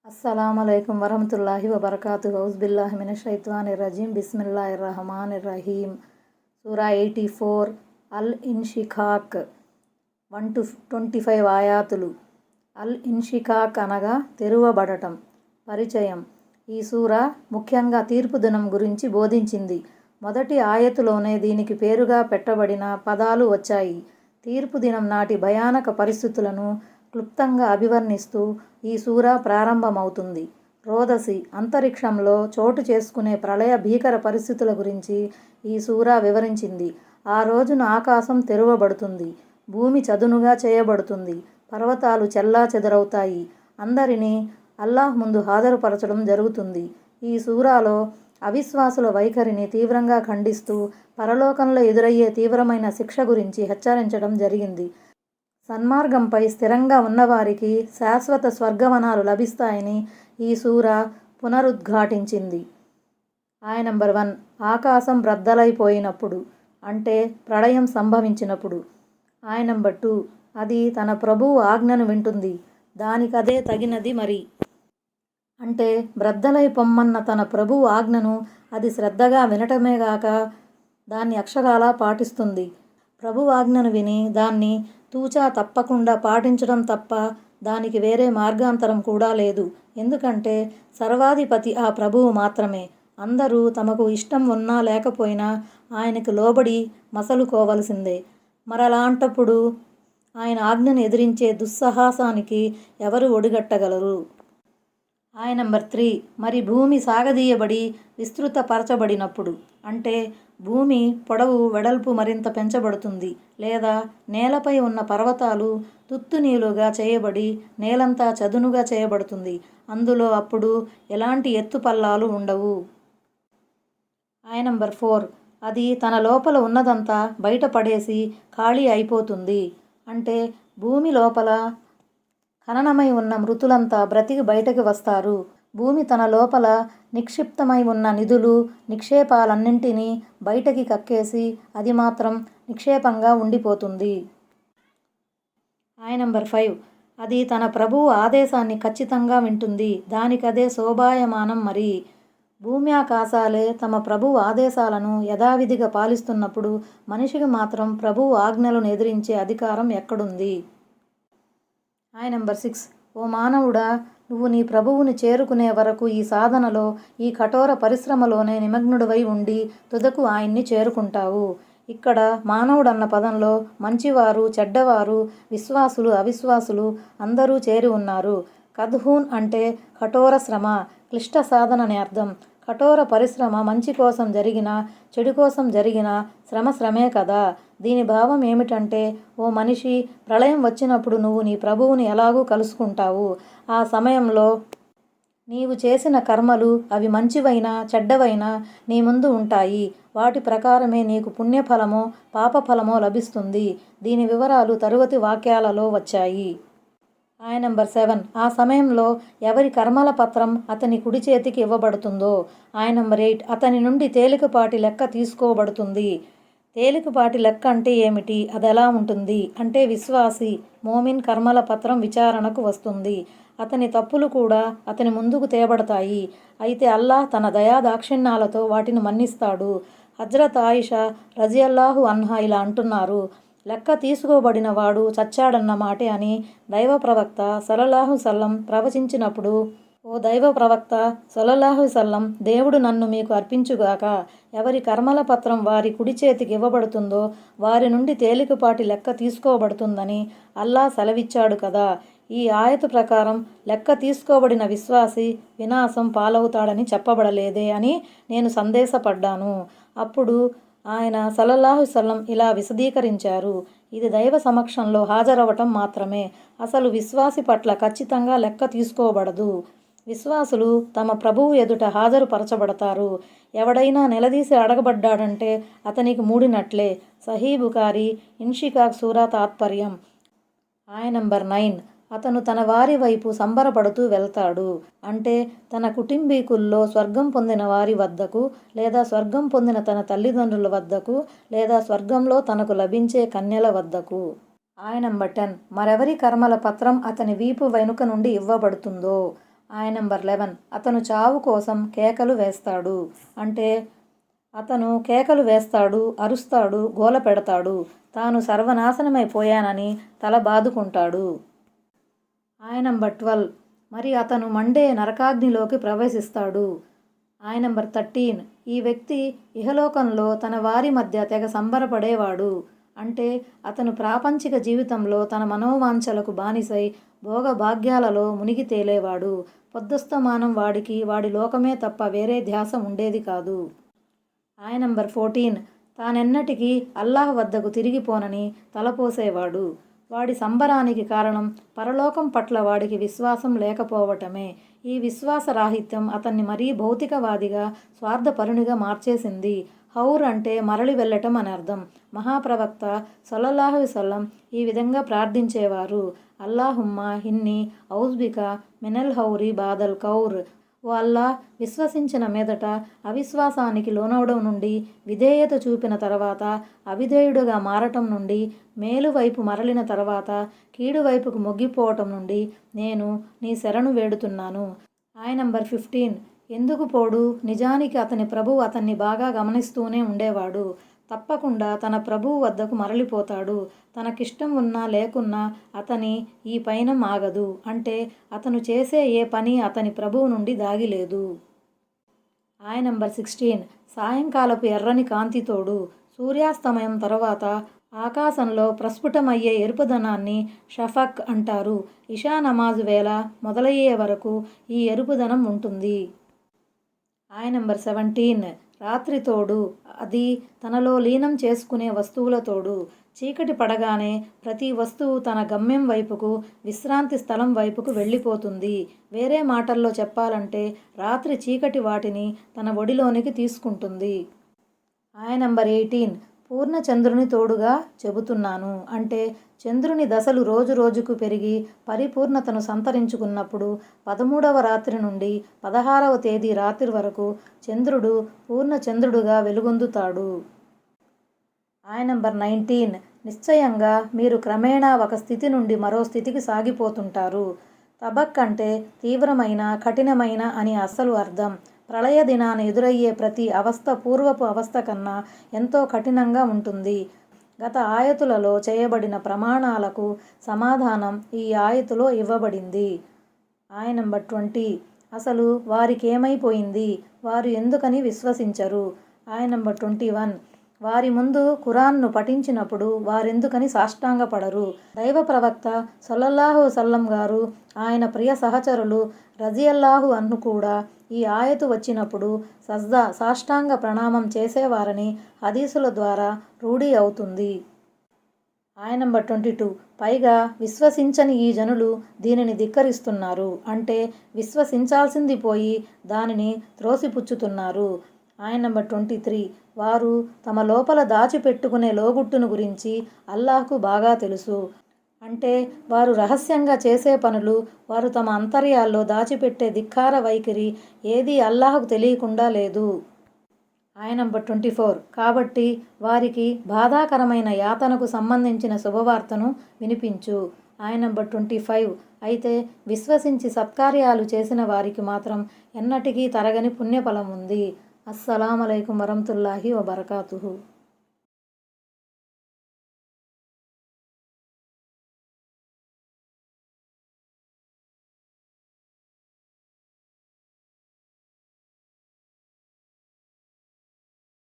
అస్సలాముఅలైకుం వరహమతుల్లాహి వబర్కాతుహు ఔజుబిల్లాహి మినశ్శైత్వానిర్రజీం బిస్మిల్లాహిర్రహమానిర్రహీం. సూరా 84 అల్ ఇన్షిఖాక్ 1-25 ఆయాతులు. అల్ ఇన్షిఖాక్ అనగా తెరువబడటం. పరిచయం. ఈ సూరా ముఖ్యంగా తీర్పు దినం గురించి బోధించింది. మొదటి ఆయతులోనే దీనికి పేరుగా పెట్టబడిన పదాలు వచ్చాయి. తీర్పు దినం నాటి భయానక పరిస్థితులను క్లుప్తంగా అభివర్ణిస్తూ ఈ సూరా ప్రారంభమవుతుంది. రోదసి, అంతరిక్షంలో చోటు చేసుకునే ప్రళయ భీకర పరిస్థితుల గురించి ఈ సూరా వివరించింది. ఆ రోజున ఆకాశం తెరువబడుతుంది, భూమి చదునుగా చేయబడుతుంది, పర్వతాలు చెల్లాచెదరవుతాయి, అందరినీ అల్లాహ్ ముందు హాజరుపరచడం జరుగుతుంది. ఈ సూరాలో అవిశ్వాసుల వైఖరిని తీవ్రంగా ఖండిస్తూ పరలోకంలో ఎదురయ్యే తీవ్రమైన శిక్ష గురించి హెచ్చరించడం జరిగింది. సన్మార్గంపై స్థిరంగా ఉన్నవారికి శాశ్వత స్వర్గవనాలు లభిస్తాయని ఈ సూరా పునరుద్ఘాటించింది. ఆయా నంబర్ 1. ఆకాశం బ్రద్దలైపోయినప్పుడు, అంటే ప్రళయం సంభవించినప్పుడు. ఆయా నంబర్ 2. అది తన ప్రభువు ఆజ్ఞను వింటుంది, దానికదే తగినది మరి. అంటే బ్రద్దలై పొమ్మన్న తన ప్రభువు ఆజ్ఞను అది శ్రద్ధగా వినటమేగాక దాన్ని అక్షరాలా పాటిస్తుంది. ప్రభువు ఆజ్ఞను విని దాన్ని తూచా తప్పకుండా పాటించడం తప్ప దానికి వేరే మార్గాంతరం కూడా లేదు. ఎందుకంటే సర్వాధిపతి ఆ ప్రభువు మాత్రమే. అందరూ తమకు ఇష్టం ఉన్నా లేకపోయినా ఆయనకు లోబడి మసలుకోవలసిందే. మరలాంటప్పుడు ఆయన ఆజ్ఞను ఎదిరించే దుస్సాహసానికి ఎవరు ఒడిగట్టగలరు? ఆయా నంబర్ 3. మరి భూమి సాగదీయబడి విస్తృతపరచబడినప్పుడు, అంటే భూమి పొడవు వెడల్పు మరింత పెంచబడుతుంది, లేదా నేలపై ఉన్న పర్వతాలు తుత్తునీలుగా చేయబడి నేలంతా చదునుగా చేయబడుతుంది. అందులో అప్పుడు ఎలాంటి ఎత్తుపల్లాలు ఉండవు. ఆయా నంబర్ 4. అది తన లోపల ఉన్నదంతా బయటపడేసి ఖాళీ అయిపోతుంది. అంటే భూమి లోపల ఖననమై ఉన్న మృతులంతా బ్రతికి బయటకు వస్తారు. భూమి తన లోపల నిక్షిప్తమై ఉన్న నిధులు, నిక్షేపాలన్నింటినీ బయటకి కక్కేసి అది మాత్రం నిక్షేపంగా ఉండిపోతుంది. ఆయా నంబర్ 5. అది తన ప్రభువు ఆదేశాన్ని ఖచ్చితంగా వింటుంది, దానికదే శోభాయమానం మరి. భూమి ఆకాశాలే తమ ప్రభువు ఆదేశాలను యథావిధిగా పాలిస్తున్నప్పుడు మనిషికి మాత్రం ప్రభువు ఆజ్ఞలను ఎదిరించే అధికారం ఎక్కడుంది? ఆయా నంబర్ 6. ఓ మానవుడా, నువ్వు నీ ప్రభువుని చేరుకునే వరకు ఈ సాధనలో, ఈ కఠోర పరిశ్రమలోనే నిమగ్నుడివై ఉండి తుదకు ఆయన్ని చేరుకుంటావు. ఇక్కడ మానవుడన్న పదంలో మంచివారు, చెడ్డవారు, విశ్వాసులు, అవిశ్వాసులు అందరూ చేరి ఉన్నారు. కద్హూన్ అంటే కఠోర శ్రమ, క్లిష్ట సాధన అని అర్థం. కఠోర పరిశ్రమ మంచి కోసం జరిగినా చెడు కోసం జరిగినా శ్రమే కదా. దీని భావం ఏమిటంటే, ఓ మనిషి, ప్రళయం వచ్చినప్పుడు నువ్వు నీ ప్రభువుని ఎలాగూ కలుసుకుంటావు. ఆ సమయంలో నీవు చేసిన కర్మలు, అవి మంచివైనా చెడ్డవైనా నీ ముందు ఉంటాయి. వాటి ప్రకారమే నీకు పుణ్యఫలమో పాపఫలమో లభిస్తుంది. దీని వివరాలు తరువాతి వాక్యాలలో వచ్చాయి. ఆయా నంబర్ 7. ఆ సమయంలో ఎవరి కర్మల పత్రం అతని కుడి చేతికి ఇవ్వబడుతుందో. ఆయా నంబర్ 8. అతని నుండి తేలికపాటి లెక్క తీసుకోబడుతుంది. తేలికపాటి లెక్క అంటే ఏమిటి? అదెలా ఉంటుంది అంటే, విశ్వాసి మోమిన్ కర్మల పత్రం విచారణకు వస్తుంది. అతని తప్పులు కూడా అతని ముందుకు తేబడతాయి. అయితే అల్లాహ్ తన దయాదాక్షిణ్యాలతో వాటిని మన్నిస్తాడు. హజ్రత్ ఆయిషా రజియల్లాహు అన్హా ఇలా అంటున్నారు, లెక్క తీసుకోబడిన వాడు చచ్చాడన్న మాటే అని దైవ ప్రవక్త సల్లల్లాహు సల్లం ప్రవచించినప్పుడు, ఓ దైవ ప్రవక్త సల్లల్లాహు సల్లం, దేవుడు నన్ను మీకు అర్పించుగాక, ఎవరి కర్మల పత్రం వారి కుడి చేతికి ఇవ్వబడుతుందో వారి నుండి తేలికపాటి లెక్క తీసుకోబడుతుందని అల్లాహ్ సెలవిచ్చాడు కదా. ఈ ఆయతు ప్రకారం లెక్క తీసుకోబడిన విశ్వాసి వినాశం పాలవుతాడని చెప్పబడలేదే అని నేను సందేశపడ్డాను. అప్పుడు ఆయన సల్లల్లాహు సల్లం ఇలా విశదీకరించారు, ఇది దైవ సమక్షంలో హాజరవటం మాత్రమే, అసలు విశ్వాసి పట్ల ఖచ్చితంగా లెక్క తీసుకోబడదు. విశ్వాసులు తమ ప్రభువు ఎదుట హాజరుపరచబడతారు. ఎవడైనా నిలదీసి అడగబడ్డాడంటే అతనికి మూడినట్లే. సహీ బుఖారీ. ఇన్షిఖాక్ సూరా తాత్పర్యం. ఆయా నంబర్ 9. అతను తన వారి వైపు సంబరపడుతూ వెళ్తాడు, అంటే తన కుటుంబీకుల్లో స్వర్గం పొందిన వారి వద్దకు, లేదా స్వర్గం పొందిన తన తల్లిదండ్రుల వద్దకు, లేదా స్వర్గంలో తనకు లభించే కన్యల వద్దకు. ఆయా నంబర్ 10. మరెవరి కర్మల పత్రం అతని వీపు వెనుక నుండి ఇవ్వబడుతుందో. ఆయన నంబర్ 11 అతను చావు కోసం కేకలు వేస్తాడు. అంటే అతను కేకలు వేస్తాడు, అరుస్తాడు, గోల పెడతాడు. తాను సర్వనాశనమైపోయానని తల బాదుకుంటాడు. ఆయన నంబర్ 12 మరి అతను మండే నరకాగ్నిలోకి ప్రవేశిస్తాడు. ఆయన నంబర్ 13 ఈ వ్యక్తి ఇహలోకంలో తన వారి మధ్య తెగ సంబరపడేవాడు. అంటే అతను ప్రాపంచిక జీవితంలో తన మనోవాంఛలకు బానిసై భోగభాగ్యాలలో మునిగి తేలేవాడు. పొద్దస్తమానం వాడికి వాడి లోకమే తప్ప వేరే ధ్యాస ఉండేది కాదు. ఆయన నంబర్ 14 తానెన్నటికీ అల్లాహ్ వద్దకు తిరిగిపోనని తలపోసేవాడు. వాడి సంబరానికి కారణం పరలోకం పట్ల వాడికి విశ్వాసం లేకపోవటమే. ఈ విశ్వాసరాహిత్యం అతన్ని మరీ భౌతికవాదిగా, స్వార్థపరునిగా మార్చేసింది. హౌర్ అంటే మరలి వెళ్ళటం అని అర్థం. మహాప్రవక్త సల్లల్లాహు అలైహి వసల్లం ఈ విధంగా ప్రార్థించేవారు. అల్లాహుమ్మా ఇన్ని ఔజ్బిక మినల్ హౌరి బాదల్ కౌర్. ఓ అల్లా, విశ్వసించిన మీదట అవిశ్వాసానికి లోనవడం నుండి, విధేయత చూపిన తర్వాత అవిధేయుడుగా మారటం నుండి, మేలు వైపు మరలిన తర్వాత కీడు వైపుకు మొగ్గిపోవటం నుండి నేను నీ శరణు వేడుతున్నాను. ఆయన నంబర్ 15 ఎందుకు పోడు? నిజానికి అతని ప్రభువు అతన్ని బాగా గమనిస్తూనే ఉండేవాడు. తప్పకుండా తన ప్రభువు వద్దకు మరలిపోతాడు. తనకిష్టం ఉన్నా లేకున్నా అతని ఈ పయనం ఆగదు. అంటే అతను చేసే ఏ పని అతని ప్రభువు నుండి దాగిలేదు. ఆయన నంబర్ 16 సాయంకాలపు ఎర్రని కాంతితోడు. సూర్యాస్తమయం తర్వాత ఆకాశంలో ప్రస్ఫుటమయ్యే ఎరుపుదనాన్ని షఫక్ అంటారు. ఇషా నమాజు వేళ మొదలయ్యే వరకు ఈ ఎరుపుదనం ఉంటుంది. ఆయన నంబర్ 17 రాత్రి తోడు. అది తనలో లీనం చేసుకునే వస్తువుల తోడు. చీకటి పడగానే ప్రతి వస్తువు తన గమ్యం వైపుకు, విశ్రాంతి స్థలం వైపుకు వెళ్ళిపోతుంది. వేరే మాటల్లో చెప్పాలంటే రాత్రి చీకటి వాటిని తన ఒడిలోనికి తీసుకుంటుంది. ఆయన నంబర్ 18 పూర్ణ చంద్రుని తోడుగా చెబుతున్నాను. అంటే చంద్రుని దశలు రోజు రోజుకు పెరిగి పరిపూర్ణతను సంతరించుకున్నప్పుడు 13వ రాత్రి నుండి 16వ తేదీ రాత్రి వరకు చంద్రుడు పూర్ణ చంద్రుడుగా వెలుగొందుతాడు. ఆయన నంబర్ 19 నిశ్చయంగా మీరు క్రమేణా ఒక స్థితి నుండి మరో స్థితికి సాగిపోతుంటారు. తబక్ అంటే తీవ్రమైన, కఠినమైన అని అసలు అర్థం. ప్రళయ దినాన ఎదురయ్యే ప్రతి అవస్థ పూర్వపు అవస్థ కన్నా ఎంతో కఠినంగా ఉంటుంది. గత ఆయతులలో చేయబడిన ప్రమాణాలకు సమాధానం ఈ ఆయతులో ఇవ్వబడింది. ఆయన నంబర్ 20 అసలు వారికేమైపోయింది? వారు ఎందుకని విశ్వసించరు? ఆయన నంబర్ 21 వారి ముందు ఖురాన్ను పఠించినప్పుడు వారెందుకని సాష్టాంగపడరు? దైవ ప్రవక్త సల్లల్లాహు అలైహి వసల్లం గారు, ఆయన ప్రియ సహచరులు రజియల్లాహు అన్హు కూడా ఈ ఆయతు వచ్చినప్పుడు సజ్దా సాష్టాంగ ప్రణామం చేసేవారని హదీసుల ద్వారా రూఢి అవుతుంది. ఆయన నంబర్ 22 పైగా విశ్వసించని ఈ జనులు దీనిని ధిక్కరిస్తున్నారు. అంటే విశ్వసించాల్సింది పోయి దానిని త్రోసిపుచ్చుతున్నారు. ఆయన నంబర్ 23 వారు తమ లోపల దాచిపెట్టుకునే లోగుట్టును గురించి అల్లాహ్కు బాగా తెలుసు. అంటే వారు రహస్యంగా చేసే పనులు, వారు తమ అంతర్యాల్లో దాచిపెట్టే ధిక్కార వైఖరి ఏదీ అల్లాహ్కు తెలియకుండా లేదు. ఆయన నంబర్ 24 కాబట్టి వారికి బాధాకరమైన యాతనకు సంబంధించిన శుభవార్తను వినిపించు. ఆయన నంబర్ 25 అయితే విశ్వసించి సత్కార్యాలు చేసిన వారికి మాత్రం ఎన్నటికీ తరగని పుణ్యఫలం ఉంది. అస్సలాము అలైకుం వరహ్మతుల్లాహి వబరకాతుహు.